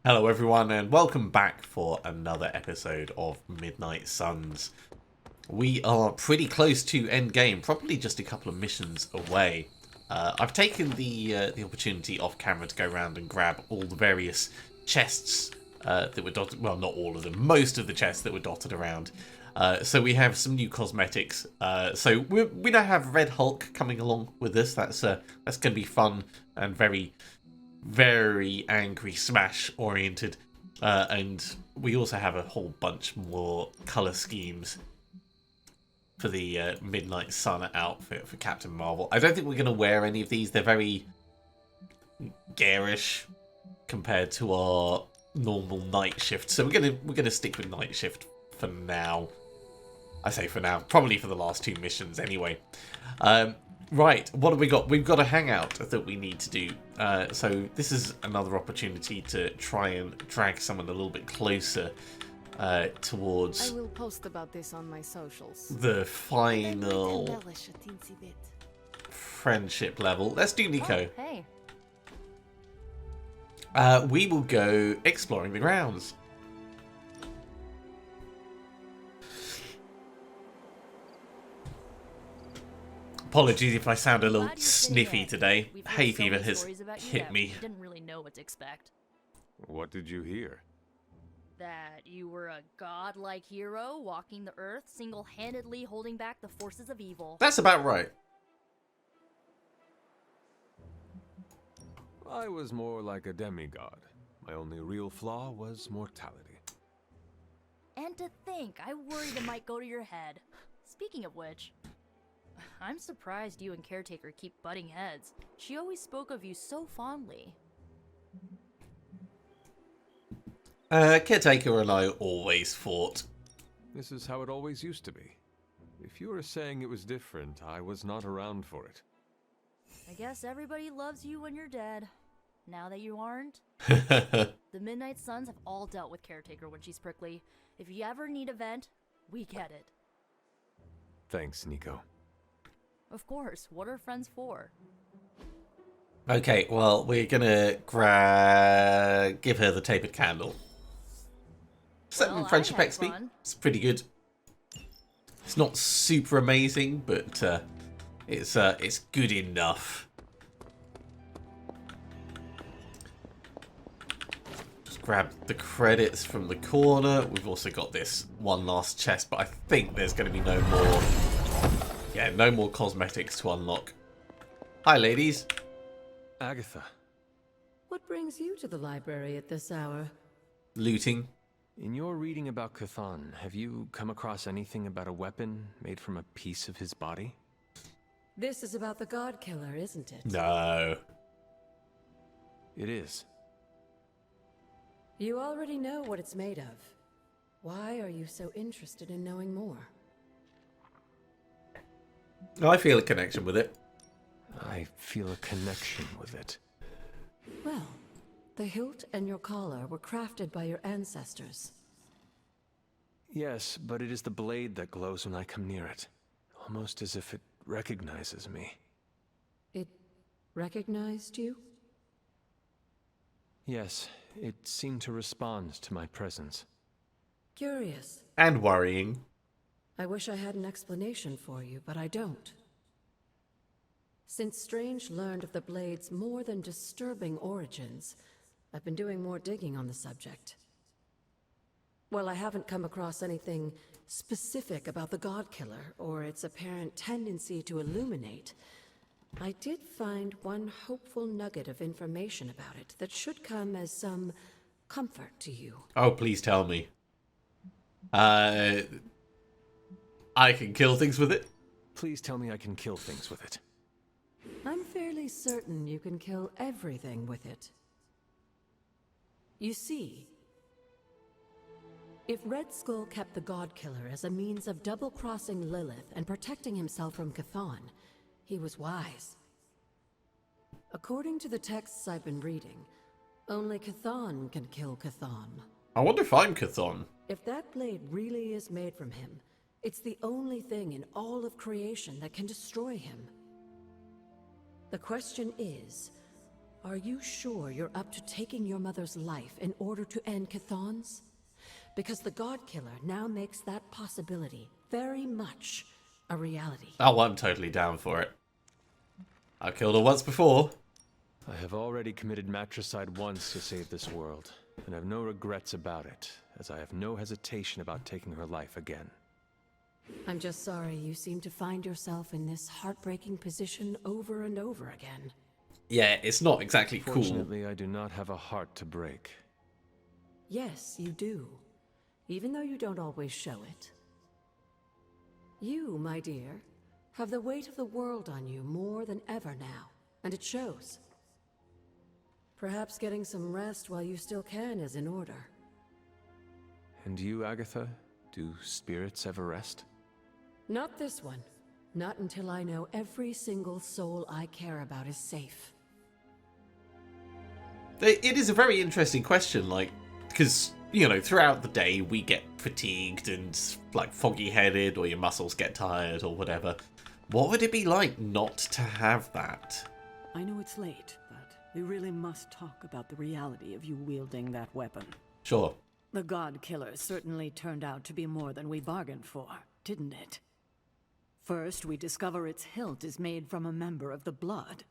Hello everyone and welcome back for another episode of Midnight Suns. We are pretty close to end game, probably just a couple of missions away. I've taken the opportunity off camera to go around and grab all the various chests that were dotted, well not all of them, most of the chests that were dotted around. So we have some new cosmetics. So we now have Red Hulk coming along with us. That's going to be fun and very angry Smash oriented, and we also have a whole bunch more color schemes for the Midnight Sun outfit for Captain Marvel. I don't think we're going to wear any of these. They're very garish compared to our normal night shift, so we're gonna stick with night shift for now. I say for now, probably for the last two missions anyway. Right, what have we got? We've got a hangout that we need to do. So this is another opportunity to try and drag someone a little bit closer towards I will post about this on my socials. the final friendship level. Let's do Nico. Oh, hey. We will go exploring the grounds. Apologies if I sound a little sniffy today. Hay fever has hit me. Didn't really know what to expect. What did you hear? That you were a godlike hero walking the earth, single-handedly holding back the forces of evil. That's about right. I was more like a demigod. My only real flaw was mortality. And to think, I worried it might go to your head. Speaking of which, I'm surprised you and Caretaker keep butting heads. She always spoke of you so fondly. Caretaker and I always fought. This is how it always used to be. If you were saying it was different, I was not around for it. I guess everybody loves you when you're dead. Now that you aren't, the Midnight Suns have all dealt with Caretaker when she's prickly. If you ever need a vent, we get it. Thanks, Nico. Of course, what are friends for? Okay, well, we're gonna give her the tapered candle. Certain friendship XP. Fun. It's pretty good. It's not super amazing, but it's good enough. Just grab the credits from the corner. We've also got this one last chest, but I think there's going to be no more. Yeah, no more cosmetics to unlock. Hi, ladies. Agatha. What brings you to the library at this hour? Looting. In your reading about Cthon, have you come across anything about a weapon made from a piece of his body? This is about the God Killer, isn't it? No. It is. You already know what it's made of. Why are you so interested in knowing more? I feel a connection with it. I feel a connection with it. Well, the hilt and your collar were crafted by your ancestors. Yes, but it is the blade that glows when I come near it. Almost as if it recognizes me. It recognized you? Yes, it seemed to respond to my presence. Curious. And worrying. I wish I had an explanation for you, but I don't. Since Strange learned of the blade's more than disturbing origins, I've been doing more digging on the subject. While I haven't come across anything specific about the God Killer or its apparent tendency to illuminate, I did find one hopeful nugget of information about it that should come as some comfort to you. Oh, please tell me. I can kill things with it? Please tell me I can kill things with it. I'm fairly certain you can kill everything with it. You see, if Red Skull kept the God Killer as a means of double-crossing Lilith and protecting himself from Cthon, he was wise. According to the texts I've been reading, only Cthon can kill Cthon. I wonder if I'm Cthon. If that blade really is made from him, it's the only thing in all of creation that can destroy him. The question is, are you sure you're up to taking your mother's life in order to end Chthon's? Because the God Killer now makes that possibility very much a reality. Oh, I'm totally down for it. I've killed her once before. I have already committed matricide once to save this world, and have no regrets about it, as I have no hesitation about taking her life again. I'm just sorry you seem to find yourself in this heartbreaking position over and over again. Yeah, it's not exactly cool. Fortunately, I do not have a heart to break. Yes, you do. Even though you don't always show it. You, my dear, have the weight of the world on you more than ever now, and it shows. Perhaps getting some rest while you still can is in order. And you, Agatha? Do spirits ever rest? Not this one. Not until I know every single soul I care about is safe. It is a very interesting question, like, because, you know, throughout the day we get fatigued and, like, foggy-headed, or your muscles get tired, or whatever. What would it be like not to have that? I know it's late, but we really must talk about the reality of you wielding that weapon. Sure. The God Killer certainly turned out to be more than we bargained for, didn't it? First, we discover its hilt is made from a member of the Blood.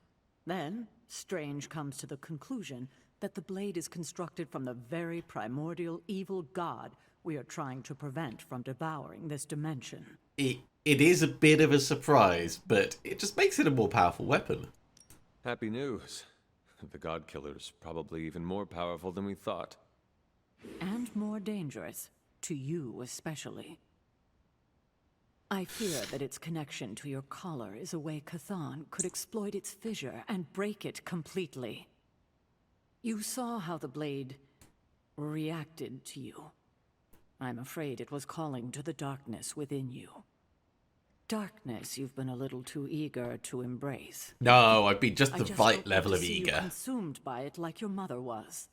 Then, Strange comes to the conclusion that the blade is constructed from the very primordial evil god we are trying to prevent from devouring this dimension. It is a bit of a surprise, but it just makes it a more powerful weapon. Happy news. The God Killer's probably even more powerful than we thought. And more dangerous, to you especially. I fear that its connection to your collar is a way Chthon could exploit its fissure and break it completely. You saw how the blade reacted to you. I'm afraid it was calling to the darkness within you. Darkness you've been a little too eager to embrace. No, I'd be just I the just right don't level want of to see you eager. consumed by it like your mother was.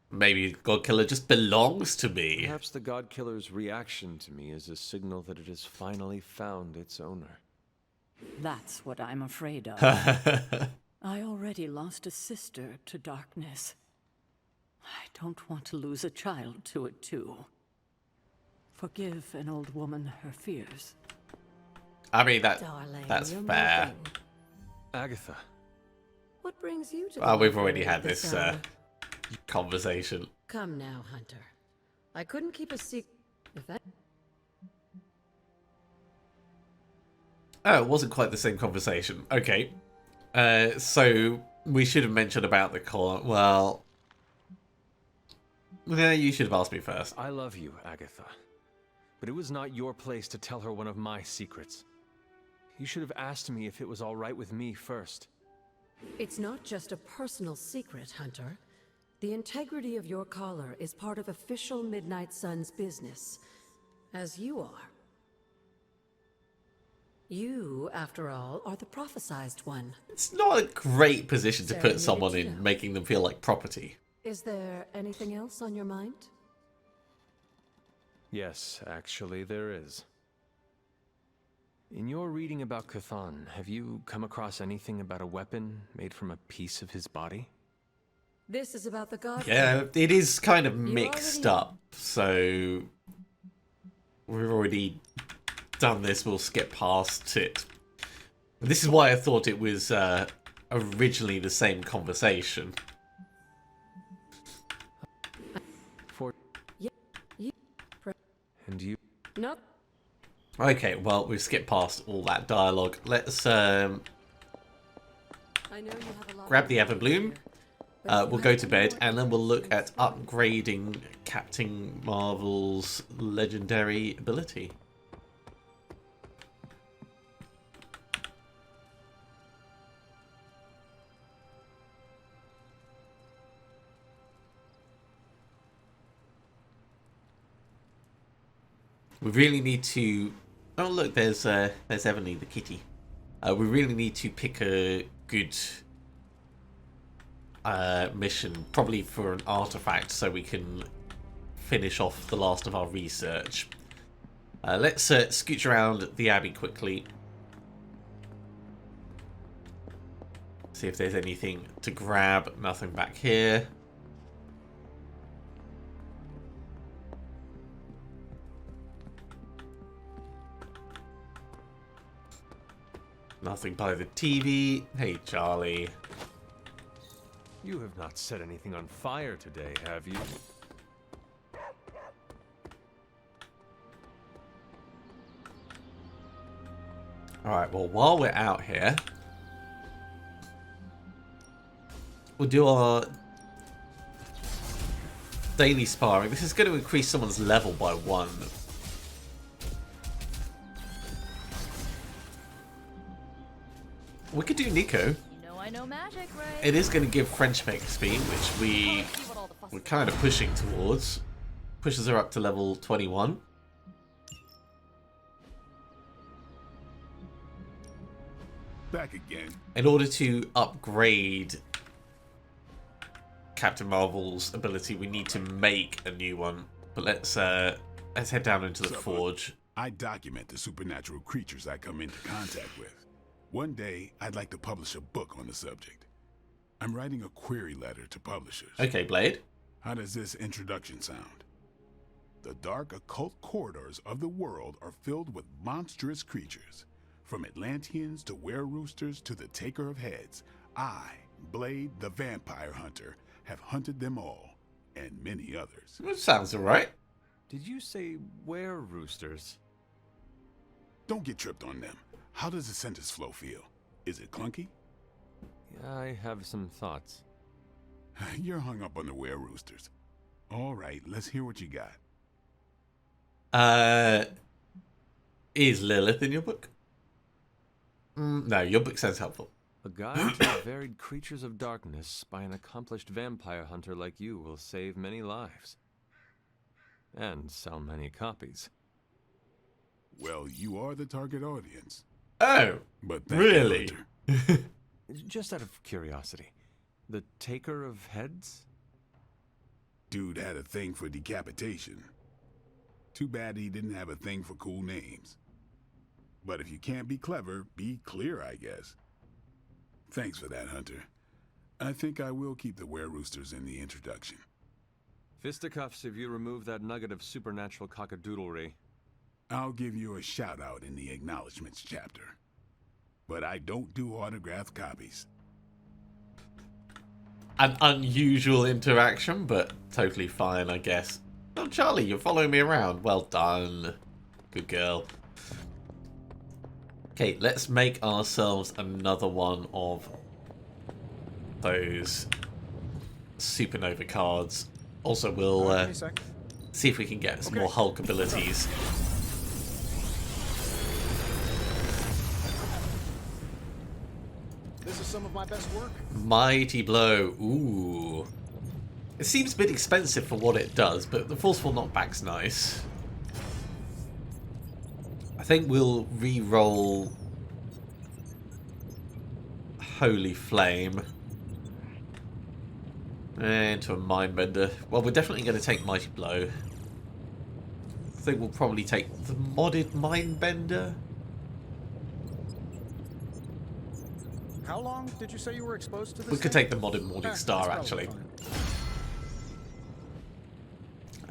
Maybe God Killer just belongs to me. Perhaps the God Killer's reaction to me is a signal that it has finally found its owner. That's what I'm afraid of. I already lost a sister to darkness. I don't want to lose a child to it too. Forgive an old woman her fears. I mean, Darling, that's you're fair. moving. Agatha. What brings you to Well, the we've already library had at this hour? conversation. Come now, Hunter. I couldn't keep a secret. If that... Oh, it wasn't quite the same conversation. Okay. So we should have mentioned about the call. Well, yeah, you should have asked me first. I love you, Agatha. But it was not your place to tell her one of my secrets. You should have asked me if it was all right with me first. It's not just a personal secret, Hunter. The integrity of your collar is part of official Midnight Sun's business, as you are. You, after all, are the prophesized one. It's not a great position to Sarah put needed someone to in, know. making them feel like property. Is there anything else on your mind? Yes, actually there is. In your reading about Chthon, have you come across anything about a weapon made from a piece of his body? This is about the god. Yeah, it is kind of You mixed already- up, so we've already done this. We'll skip past it. This is why I thought it was originally the same conversation. For You... and you Not... Okay, well, we've skipped past all that dialogue. Let's I know you have a lot grab of the work Everbloom. here, but if We'll you go have to any bed, more and then we'll look at questions, upgrading Captain Marvel's legendary ability. We really need to... Oh, look, there's Emily, the kitty. We really need to pick a good mission, probably for an artifact, so we can finish off the last of our research. Let's scooch around the Abbey quickly. See if there's anything to grab. Nothing back here. Nothing by the TV. Hey, Charlie. You have not set anything on fire today, have you? Alright, well, while we're out here, we'll do our daily sparring. This is going to increase someone's level by 1. We could do Nico. You know I know magic, right? It is going to give friendship XP, which we're kind of pushing towards. Pushes her up to level 21. Back again. In order to upgrade Captain Marvel's ability, we need to make a new one. But let's head down into the forge. I document the supernatural creatures I come into contact with. One day, I'd like to publish a book on the subject. I'm writing a query letter to publishers. Okay, Blade. How does this introduction sound? The dark occult corridors of the world are filled with monstrous creatures. From Atlanteans to were-roosters to the Taker of Heads, I, Blade the Vampire Hunter, have hunted them all, and many others. That sounds alright. Did you say were-roosters? Don't get tripped on them. How does the sentence flow feel? Is it clunky? Yeah, I have some thoughts. You're hung up on the were-roosters. All right, let's hear what you got. Is Lilith in your book? No, your book sounds helpful. A guide to the varied creatures of darkness by an accomplished vampire hunter like you will save many lives. And sell many copies. Well, you are the target audience. Oh, But thank really? you, Hunter. Just out of curiosity, the Taker of Heads? Dude had a thing for decapitation. Too bad he didn't have a thing for cool names. But if you can't be clever, be clear, I guess. Thanks for that, Hunter. I think I will keep the were-roosters in the introduction. Fisticuffs if you remove that nugget of supernatural cockadoodlery. I'll give you a shout-out in the acknowledgments chapter. But I don't do autographed copies. An unusual interaction, but totally fine, I guess. Oh, Charlie, you're following me around. Well done. Good girl. Okay, let's make ourselves another one of those supernova cards. Also, we'll see if we can get some more Hulk abilities. This is some of my best work. Mighty Blow. Ooh. It seems a bit expensive for what it does, but the forceful knockback's nice. I think we'll re-roll Holy Flame into a Mindbender. Well, we're definitely going to take Mighty Blow. I think we'll probably take the modded Mindbender. How long did you say you were exposed to this? We could thing? take the modded Morning That's Star, probably actually. fine.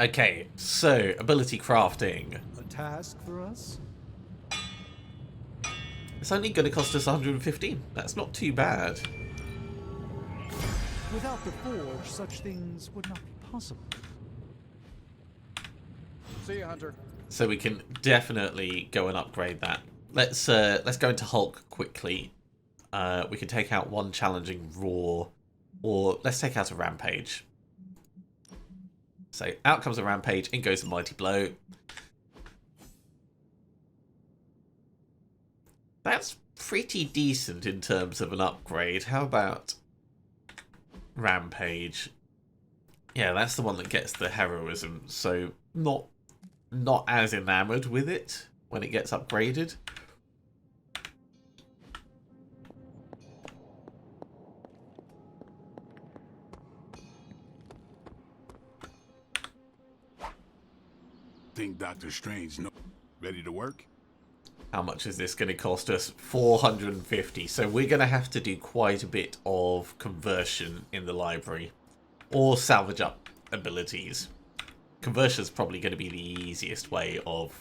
Okay, so ability crafting. A task for us? It's only going to cost us 115. That's not too bad. Without the forge, such things would not be possible. See you, Hunter. So we can definitely go and upgrade that. Let's go into Hulk quickly. We can take out one challenging Raw, or let's take out a Rampage. So out comes a Rampage, in goes a Mighty Blow. That's pretty decent in terms of an upgrade. How about Rampage? Yeah, that's the one that gets the heroism, so not as enamored with it when it gets upgraded. Think Doctor Strange ready to work? How much is this going to cost us? 450. So we're going to have to do quite a bit of conversion in the library. Or salvage up abilities. Conversion is probably going to be the easiest way of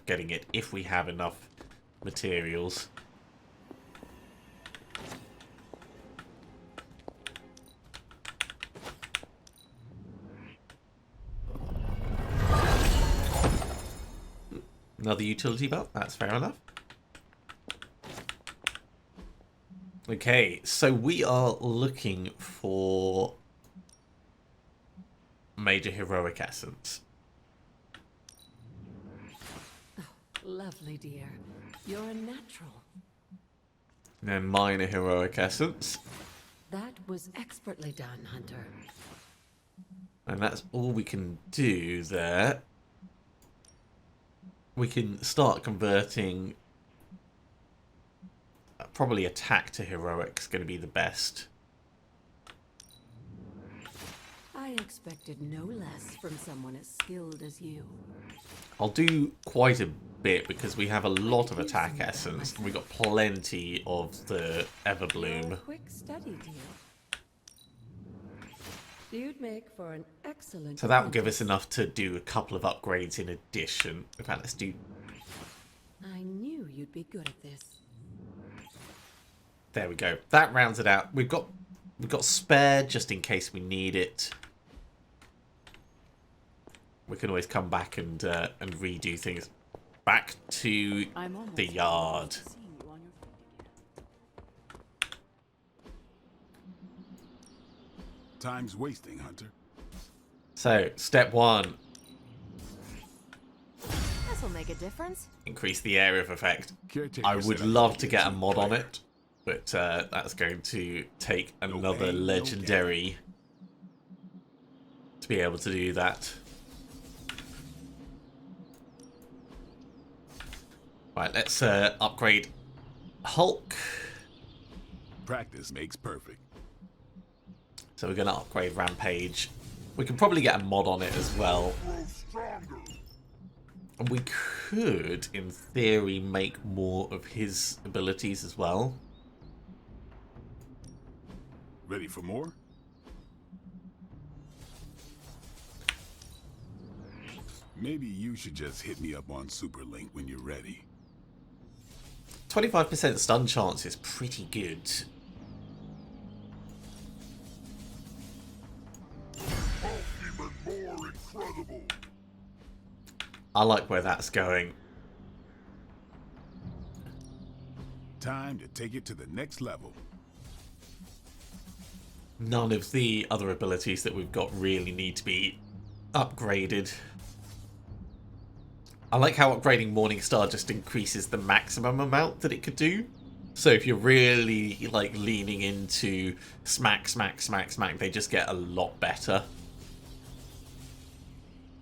getting it if we have enough materials. Another utility belt, that's fair enough. Okay, so we are looking for major heroic essence. Oh, lovely, dear. You're a natural. Then minor heroic essence. That was expertly done, Hunter. And that's all we can do there. We can start converting. Probably attack to heroic is going to be the best. I expected no less from someone as skilled as you. I'll do quite a bit because we have a lot of attack essence and we've got plenty of the You're Everbloom. a quick study, dear. You'd make for an excellent. So that will give us enough to do a couple of upgrades in addition. In fact, let's do... I knew you'd be good at this. There we go. That rounds it out. We've got spare just in case we need it. We can always come back and redo things. Back to the yard. Time's wasting, Hunter. So, step 1. This'll make a difference. Increase the area of effect. Caretaker I would said I love could to get get a you mod on player. it. But that's going to take another pain, no legendary to be able to do that. Right, let's upgrade Hulk. Practice makes perfect. So we're going to upgrade Rampage. We can probably get a mod on it as well. And we could, in theory, make more of his abilities as well. Ready for more? Maybe you should just hit me up on Superlink when you're ready. 25% stun chance is pretty good. Even more incredible. I like where that's going. Time to take it to the next level. None of the other abilities that we've got really need to be upgraded. I like how upgrading Morningstar just increases the maximum amount that it could do. So if you're really like leaning into smack, they just get a lot better.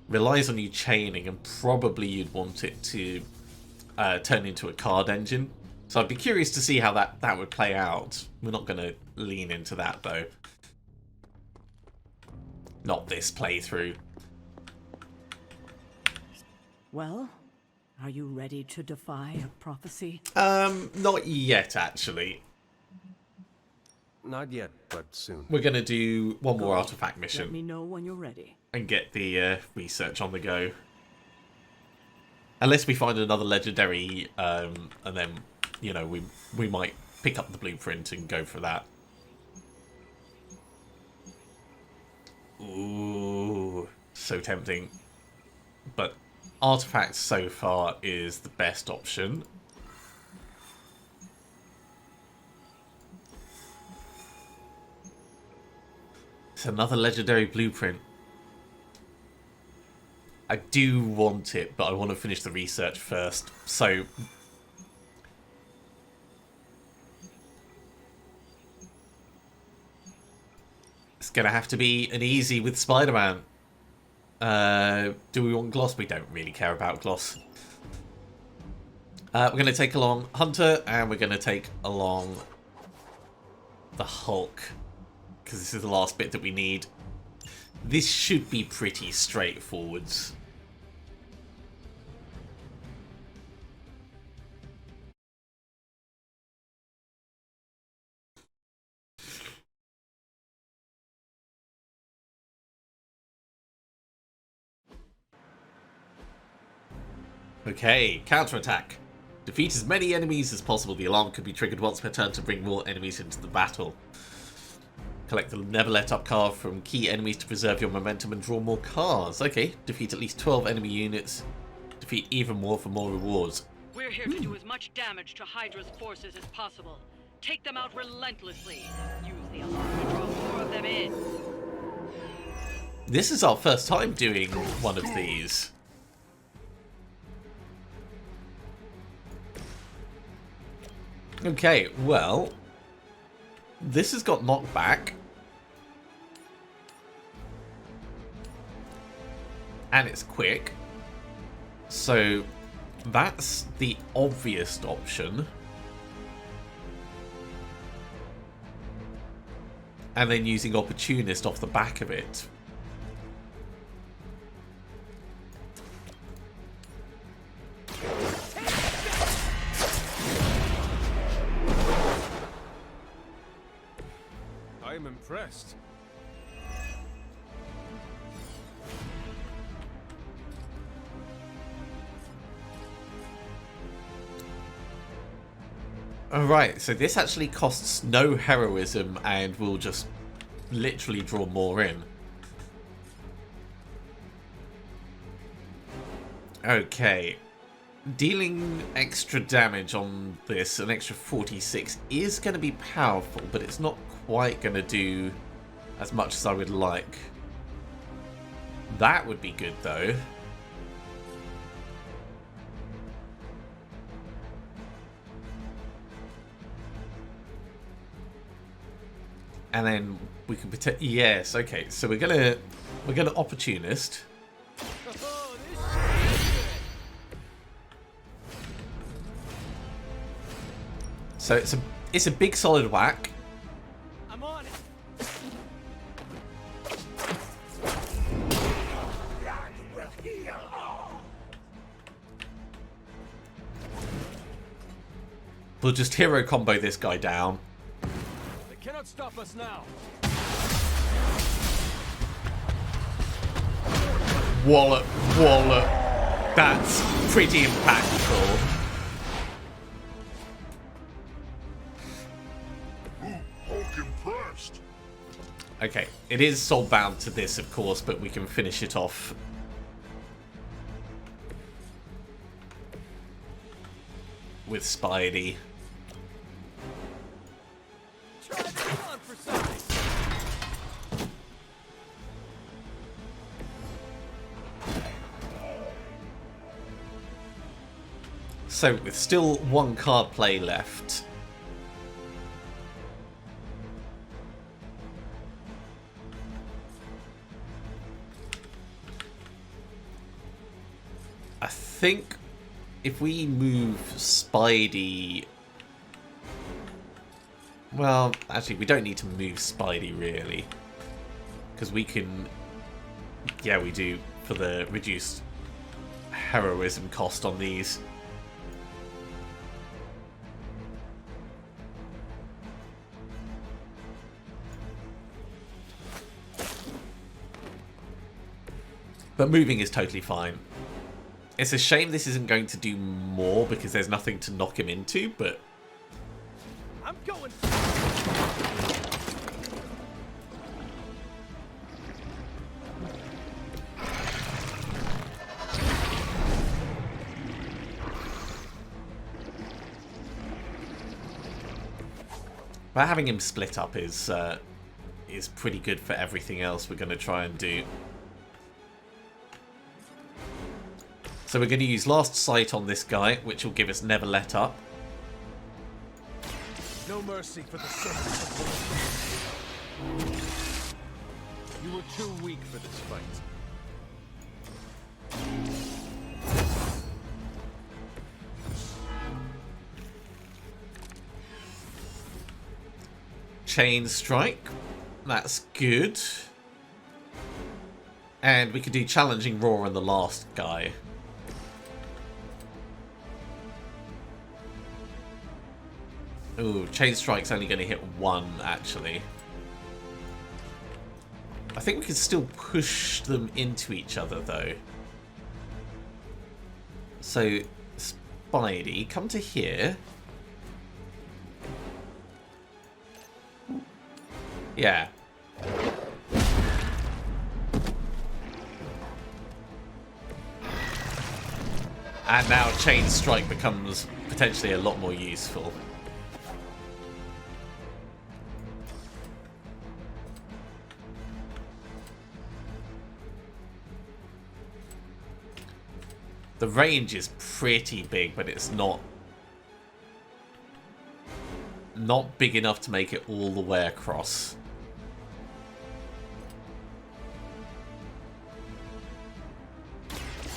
Relies on you chaining, and probably you'd want it to turn into a card engine. So I'd be curious to see how that would play out. We're not going to lean into that though. Not this playthrough. Well, are you ready to defy a prophecy? Not yet, actually. Not yet, but soon. We're going to do one more Go. artifact Let mission me know when you're ready. and get the research on the go. Unless we find another legendary, and then, you know, we might pick up the blueprint and go for that. Ooh, so tempting. But artifact so far is the best option. It's another legendary blueprint. I do want it, but I want to finish the research first. So it's going to have to be an easy with Spiderman. Do we want Gloss? We don't really care about Gloss. We're going to take along Hunter, and we're going to take along the Hulk, because this is the last bit that we need. This should be pretty straightforward. Okay, counterattack. Defeat as many enemies as possible. The alarm can be triggered once per turn to bring more enemies into the battle. Collect the Never Let Up card from key enemies to preserve your momentum and draw more cards. Okay, defeat at least 12 enemy units. Defeat even more for more rewards. We're here to do as much damage to Hydra's forces as possible. Take them out relentlessly. Use the alarm to draw more of them in. This is our first time doing one of these. Okay, well, this has got knockback. And it's quick. So that's the obvious option. And then using Opportunist off the back of it. I'm impressed. Alright, so this actually costs no heroism and will just literally draw more in. Okay. Dealing extra damage on this, an extra 46, is going to be powerful, but it's not quite going to do as much as I would like. That would be good, though. And then we can protect. Yes, okay. So we're gonna Opportunist. So it's a big solid whack. I'm on it. We'll just hero combo this guy down. They cannot stop us now. Wallop, wallop. That's pretty impactful. Okay, it is soul-bound to this, of course, but we can finish it off. With Spidey. Try this on for size. So, with still one card play left. I think if we move Spidey... Well, actually, we don't need to move Spidey, really. Because we can... Yeah, we do, for the reduced heroism cost on these. But moving is totally fine. It's a shame this isn't going to do more because there's nothing to knock him into, but... I'm going. But having him split up is pretty good for everything else we're going to try and do. So we're going to use Last Sight on this guy, which will give us Never Let Up. No mercy for the servants of war. You were too weak for this fight. Chain Strike. That's good. And we could do Challenging Roar on the last guy. Ooh, Chain Strike's only going to hit one, actually. I think we can still push them into each other, though. So, Spidey, come to here. Yeah. And now Chain Strike becomes potentially a lot more useful. The range is pretty big, but it's not big enough to make it all the way across.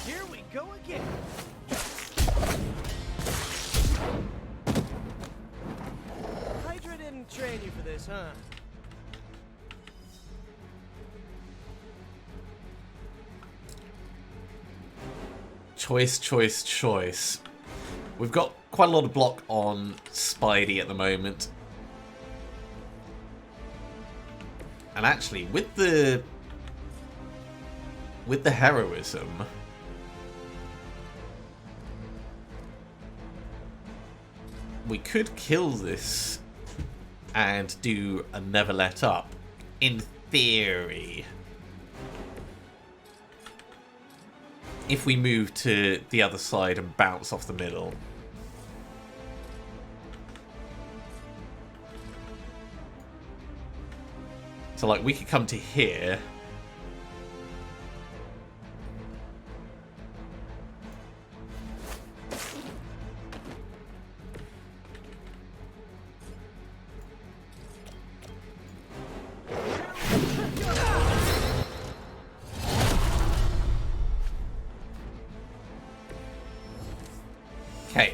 Here we go again. Hydra didn't train you for this, huh? Choice. We've got quite a lot of block on Spidey at the moment. And actually, with the heroism, we could kill this and do a never let up, in theory. If we move to the other side and bounce off the middle. So, like, we could come to here. Okay,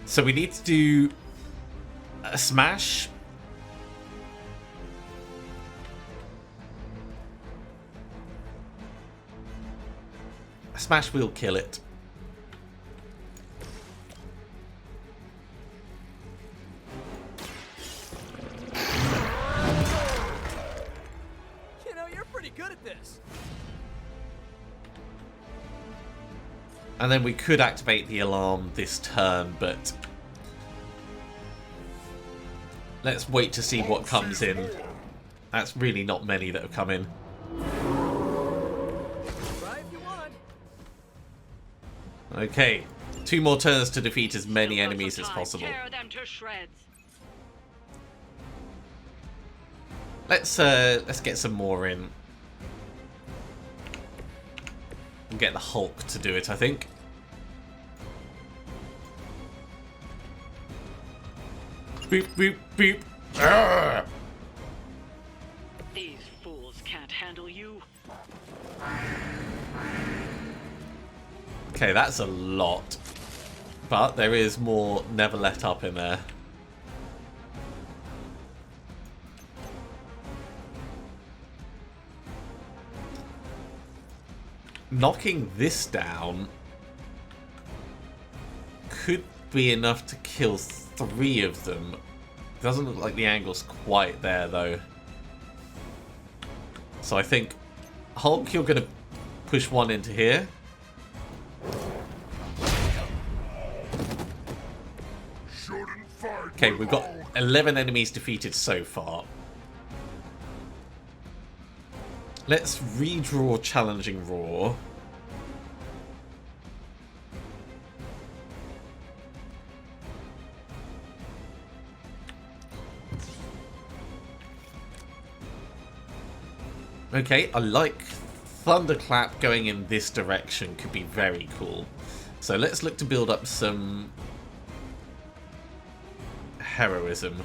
so we need to do a smash. A smash will kill it. You know, you're pretty good at this. And then we could activate the alarm this turn, but let's wait to see what comes in. That's really not many that have come in. Right if you want. Okay, 2 more turns to defeat as many Still got enemies some as time. possible. Tear them to shreds. Let's get some more in. We'll get the Hulk to do it, I think. Boop, boop, boop. Arrgh! These fools can't handle you. Okay, that's a lot. But there is more Never Let Up in there. Knocking this down could be enough to kill 3 of them. Doesn't look like the angle's quite there, though. So I think, Hulk, you're going to push 1 into here. Okay, we've got 11 enemies defeated so far. Let's redraw Challenging Roar. Okay, I like Thunderclap going in this direction, could be very cool. So let's look to build up some heroism.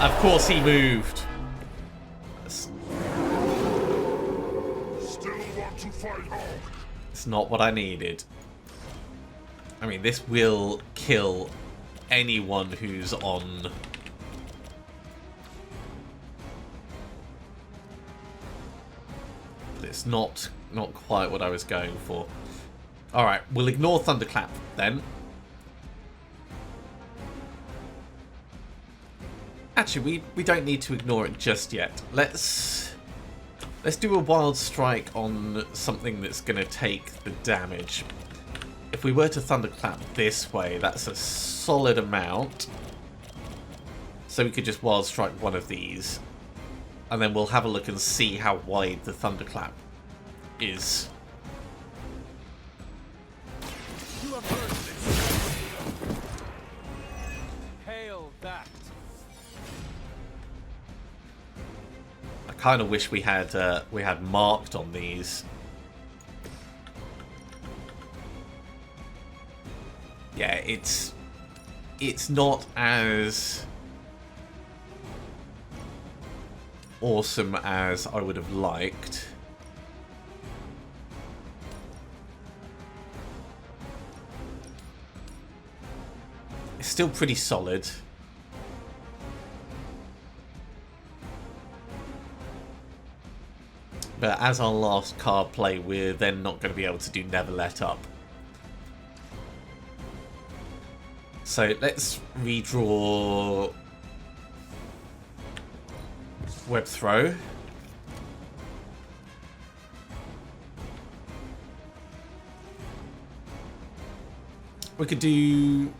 Of course he moved. It's not what I needed. I mean, this will kill anyone who's on... But it's not quite what I was going for. Alright, we'll ignore Thunderclap then. Actually, we don't need to ignore it just yet. Let's do a wild strike on something that's going to take the damage. If we were to Thunderclap this way, that's a solid amount. So we could just wild strike one of these. And then we'll have a look and see how wide the Thunderclap is. You have heard this. Hail that. I kind of wish we had marked on these. Yeah, it's not as awesome as I would have liked. It's still pretty solid. But as our last card play, we're then not going to be able to do Never Let Up. So let's redraw Web Throw. We could do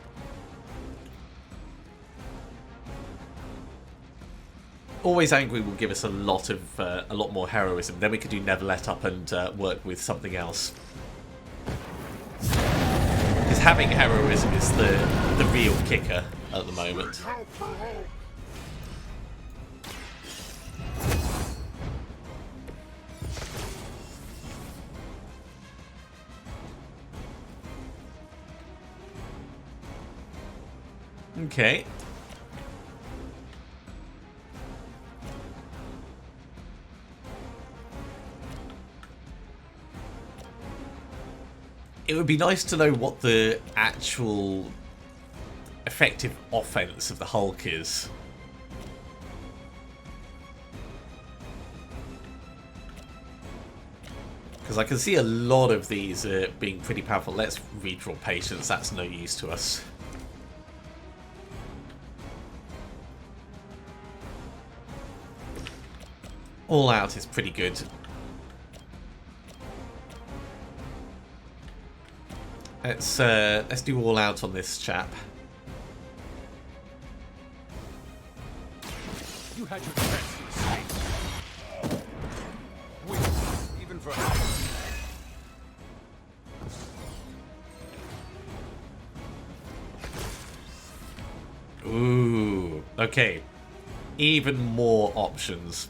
Always Angry will give us a lot more heroism. Then we could do Never Let Up and work with something else. Because having heroism is the real kicker at the moment. Okay. It would be nice to know what the actual effective offense of the Hulk is. Because I can see a lot of these being pretty powerful. Let's redraw Patience, that's no use to us. All Out is pretty good. Let's do All Out on this chap. You had your chance. Wait, even for Ooh, okay. Even more options.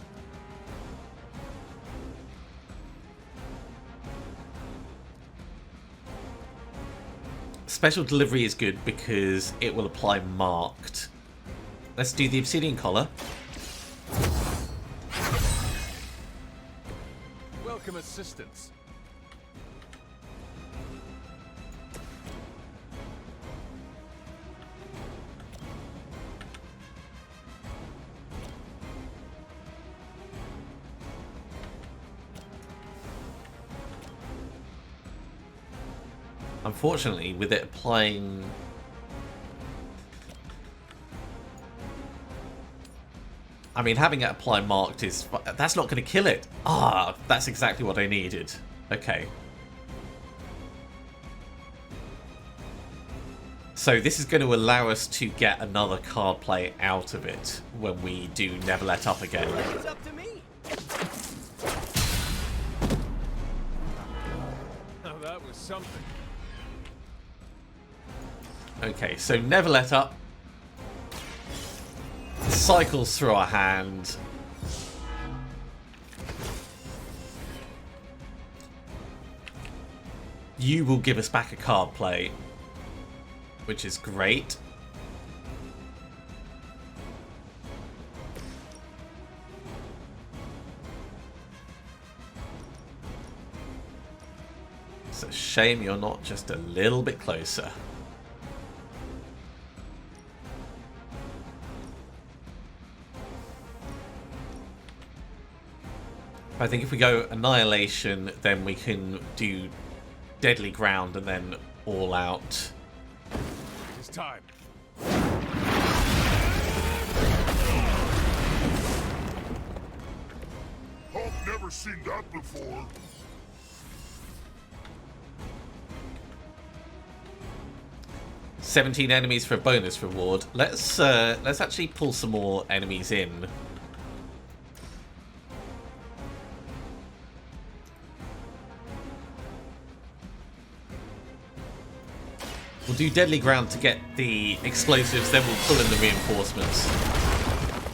Special Delivery is good because it will apply marked. Let's do the Obsidian Collar. welcome assistance. Unfortunately, with it applying... I mean, having it apply marked is... That's not going to kill it. Ah, that's exactly what I needed. Okay. So this is going to allow us to get another card play out of it when we do Never Let Up again. It's up to me. Now that was something. Okay, so Never Let Up cycles through our hand. You will give us back a card play, which is great. It's a shame you're not just a little bit closer. I think if we go Annihilation, then we can do deadly ground and then all out. It's time. I've never seen that before. "17 enemies for a bonus reward." Let's actually pull some more enemies in. We'll do deadly ground to get the explosives, then we'll pull in the reinforcements.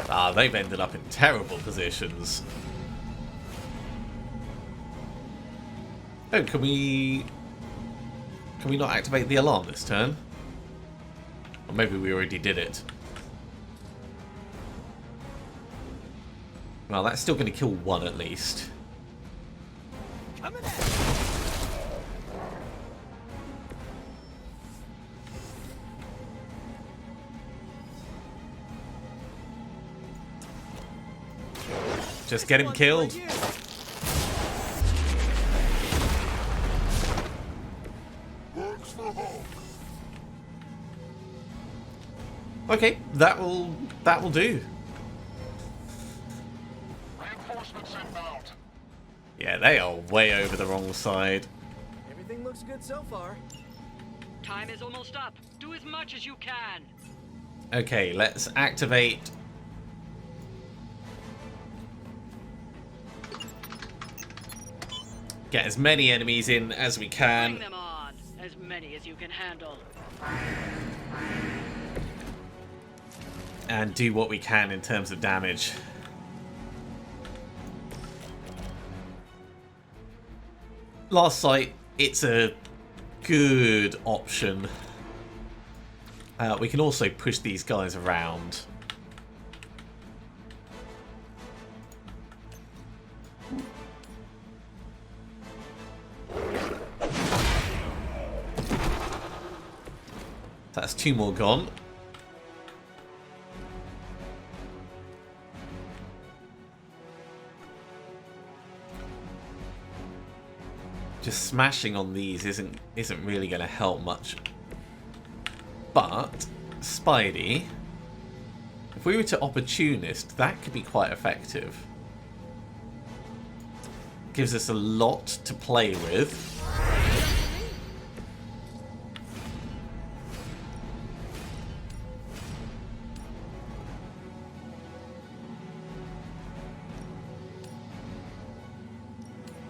Ah, they've ended up in terrible positions. Oh, can we not activate the alarm this turn? Or maybe we already did it. Well, that's still going to kill one at least. Coming at Just get him killed. Okay, that will do. Reinforcements inbound. Yeah, they are way over the wrong side. Everything looks good so far. Time is almost up. Do as much as you can. Okay, let's activate. Get as many enemies in as we Bring can. them on. As many as you can handle. And do what we can in terms of damage. Last Sight, it's a good option. We can also push these guys around. That's two more gone. Just smashing on these isn't really going to help much. But Spidey, if we were to Opportunist, that could be quite effective. Gives us a lot to play with.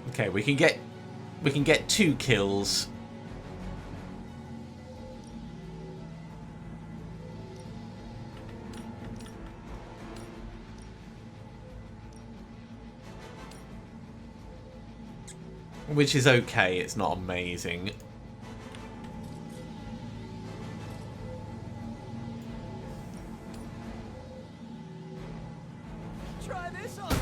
Okay, we can get 2 kills. Which is okay, it's not amazing. Try this on, guys.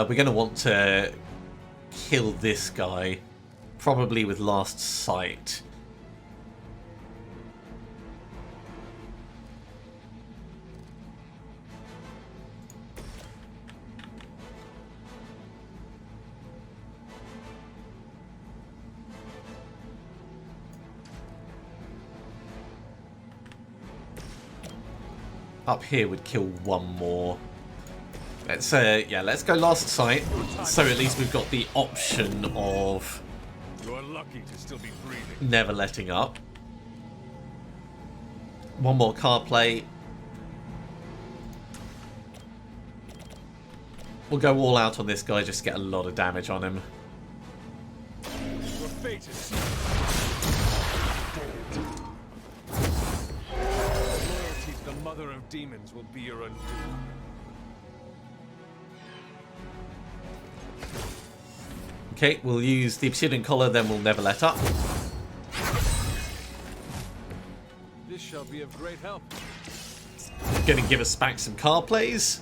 We're going to want to kill this guy, probably with Last Sight. Up here would kill one more. Let's go Last Sight, so at least we've got the option of You're lucky to still be breathing. never letting up. One more card play. We'll go all out on this guy, just get a lot of damage on him. Your fate is sealed. Loyalty to the mother of demons will be your undoing. Okay, we'll use the Obsidian Collar, then we'll never let up. This shall be of great help. Gonna give us back some card plays.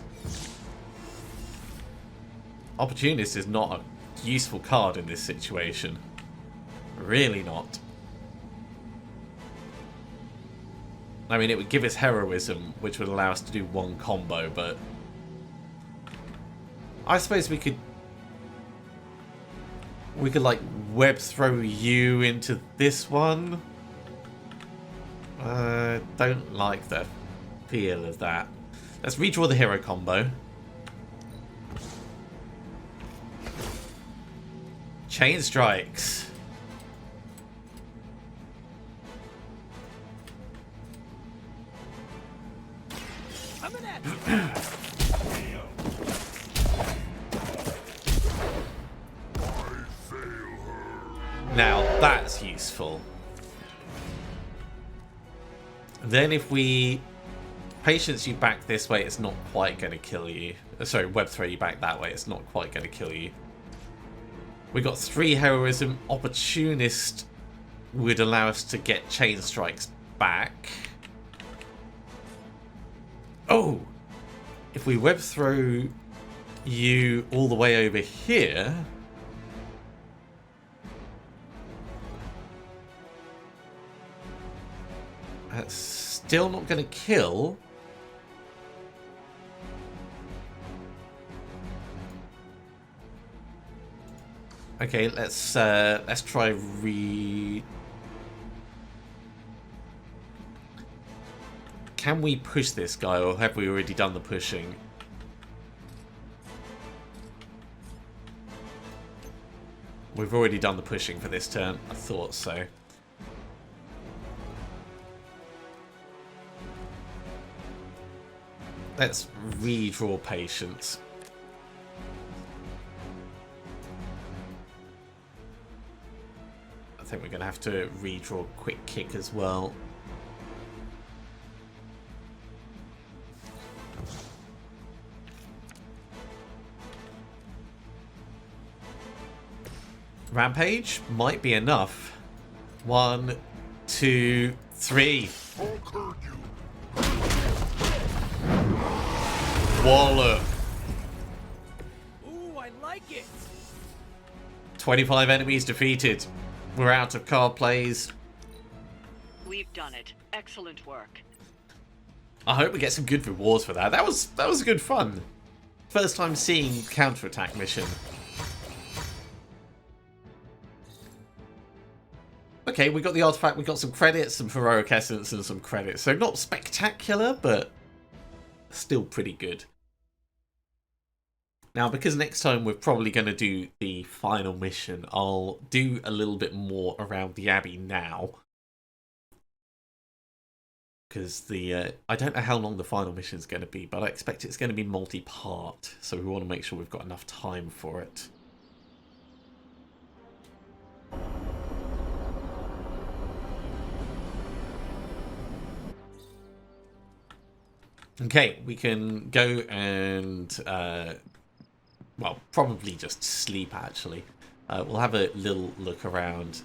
Opportunist is not a useful card in this situation. Really not. I mean, it would give us heroism, which would allow us to do one combo, but I suppose we could like web throw you into this one. Don't like the feel of that. Let's redraw the hero combo. Chain strikes. Now that's useful. Then if we patience you back this way, it's not quite going to kill you. Sorry, web throw you back that way, it's not quite going to kill you. We got 3 heroism. Opportunist would allow us to get chain strikes back. Oh! If we web throw you all the way over here... That's still not going to kill. Okay, let's try Can we push this guy, or have we already done the pushing? We've already done the pushing for this turn. I thought so. Let's redraw patience. I think we're going to have to redraw quick kick as well. Rampage might be enough. 1, 2, 3. Wallop. Ooh, I like it. 25 enemies defeated. We're out of card plays. We've done it. Excellent work. I hope we get some good rewards for that. That was good fun. First time seeing counterattack mission. Okay, we got the artifact, we got some credits, some heroic essence, and some credits. So not spectacular, but still pretty good. Now, because next time we're probably going to do the final mission, I'll do a little bit more around the Abbey now. Because I don't know how long the final mission is going to be, but I expect it's going to be multi-part. So we want to make sure we've got enough time for it. Okay, we can go and, well, probably just sleep, actually. We'll have a little look around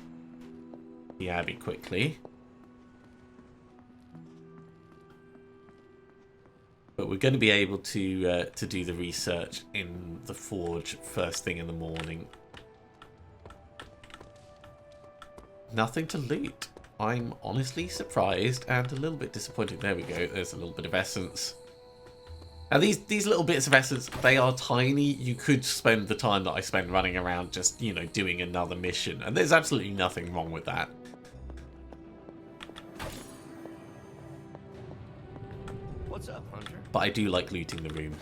the Abbey quickly. But we're going to be able to do the research in the forge first thing in the morning. Nothing to loot. I'm honestly surprised and a little bit disappointed. There we go. There's a little bit of essence. Now these little bits of essence, they are tiny. You could spend the time that I spend running around just, you know, doing another mission. And there's absolutely nothing wrong with that. What's up, Hunter? But I do like looting the room.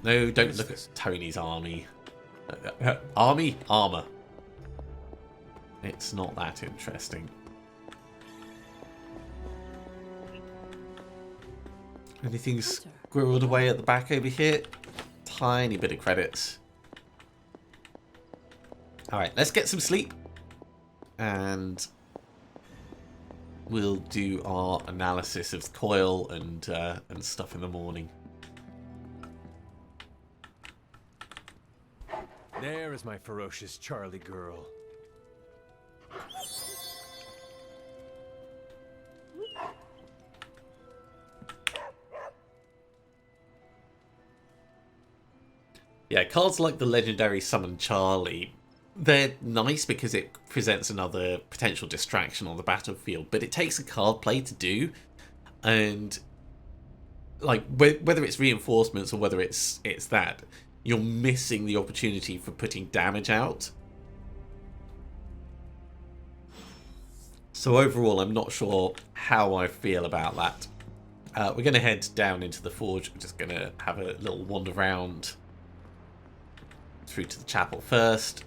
No, don't look at Tony's army. Army? Armor. It's not that interesting. Anything squirreled away at the back over here? Tiny bit of credits. Alright, let's get some sleep. And we'll do our analysis of the coil and stuff in the morning. There is my ferocious Charlie girl. Yeah, cards like the legendary Summon Charlie, they're nice because it presents another potential distraction on the battlefield, but it takes a card play to do, and like whether it's reinforcements or whether it's that, you're missing the opportunity for putting damage out. So overall, I'm not sure how I feel about that. We're going to head down into the forge. We're just going to have a little wander around through to the chapel first.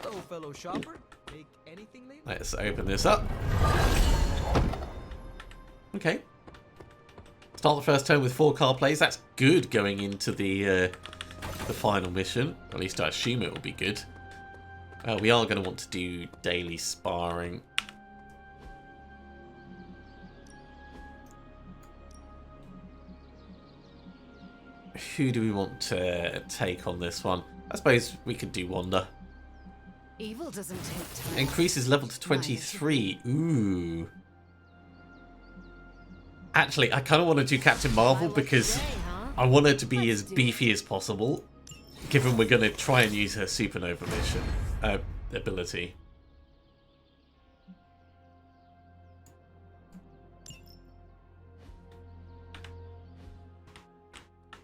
Hello, fellow shopper. Make anything lately? Let's open this up. Okay. Start the first turn with 4 card plays. That's good going into the final mission. At least I assume it will be good. We are going to want to do daily sparring. Who do we want to take on this one? I suppose we could do Wanda. Evil doesn't take time. Increases level to 23. Ooh. Actually, I kind of want to do Captain Marvel because I want her to be as beefy as possible, given we're going to try and use her supernova mission ability.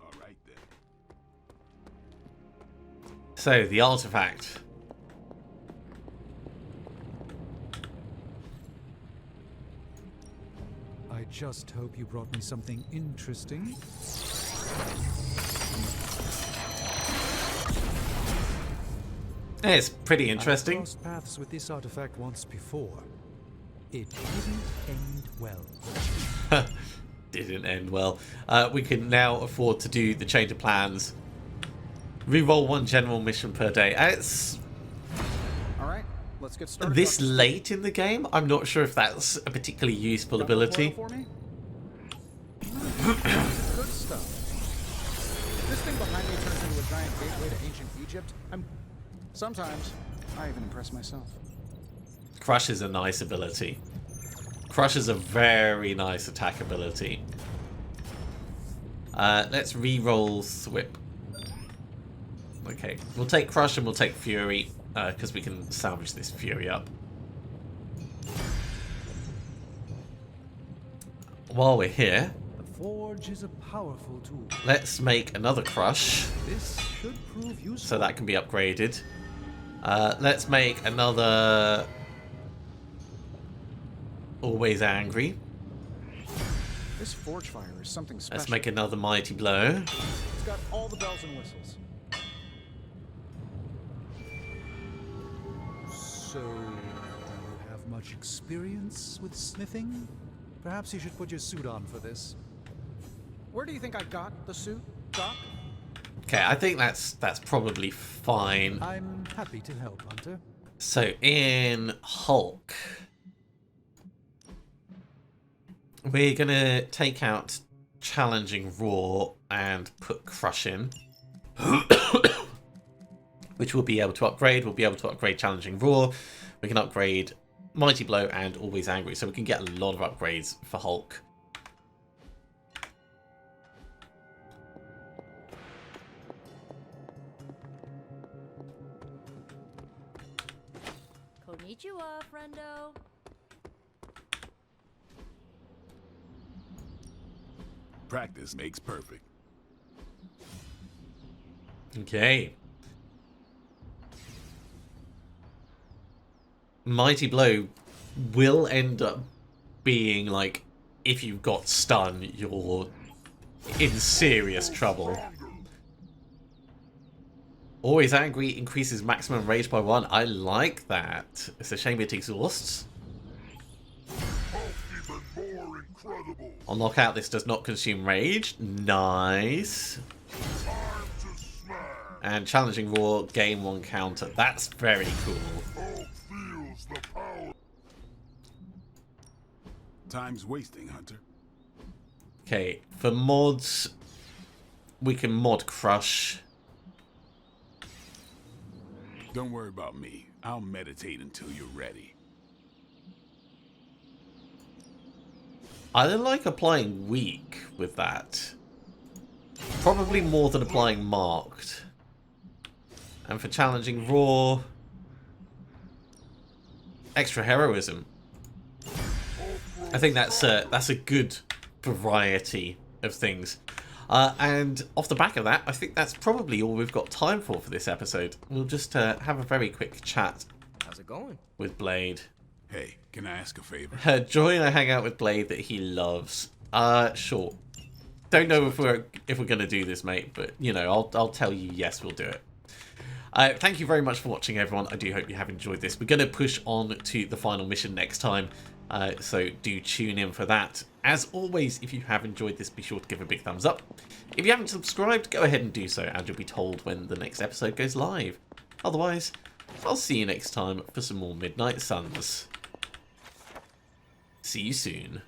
All right then. So, the artifact. I just hope you brought me something interesting. Yeah, it's pretty interesting. I crossed paths with this artifact once before. It didn't end well. Didn't end well. We can now afford to do the change of plans. Reroll 1 general mission per day. It's All right, let's get started. this late in the game. I'm not sure if that's a particularly useful ability. For me? Good stuff. If this thing behind me turns into a giant gateway to ancient Egypt, sometimes I even impress myself. Crush is a nice ability. Crush is a very nice attack ability. Let's re-roll Thwip. Okay, we'll take Crush and we'll take Fury, because we can salvage this Fury up. While we're here, The forge is a powerful tool. let's make another Crush, This should prove useful. so that can be upgraded. Let's make another Always Angry. This forge fire is something special. Let's make another Mighty Blow. It's got all the bells and whistles. So, do you have much experience with smithing? Perhaps you should put your suit on for this. Where do you think I got the suit, Doc? Okay, I think that's probably fine. I'm happy to help, Hunter. So in Hulk, we're gonna take out Challenging Raw and put Crush in, which we'll be able to upgrade. We'll be able to upgrade Challenging Raw. We can upgrade Mighty Blow and Always Angry, so we can get a lot of upgrades for Hulk. Konnichiwa, friendo. Practice makes perfect. Okay. Mighty Blow will end up being like, if you've got stun, you're in serious trouble. Always Angry increases maximum rage by 1. I like that. It's a shame it exhausts. On knockout, this does not consume rage. Nice. And Challenging Raw, gain 1 counter. That's very cool. Time's wasting, Hunter. Okay, for mods, we can mod Crush. Don't worry about me. I'll meditate until you're ready. I don't like applying weak with that. Probably more than applying marked. And for challenging raw, extra heroism. I think that's a good variety of things. And off the back of that, I think that's probably all we've got time for this episode. We'll just have a very quick chat. How's it going? With Blade. Hey, can I ask a favor? Join a hangout with Blade that he loves. Sure. Don't know if we're gonna do this, mate, but you know, I'll tell you yes, we'll do it. Thank you very much for watching, everyone. I do hope you have enjoyed this. We're gonna push on to the final mission next time, so do tune in for that. As always, if you have enjoyed this, be sure to give a big thumbs up. If you haven't subscribed, go ahead and do so, and you'll be told when the next episode goes live. Otherwise, I'll see you next time for some more Midnight Suns. See you soon.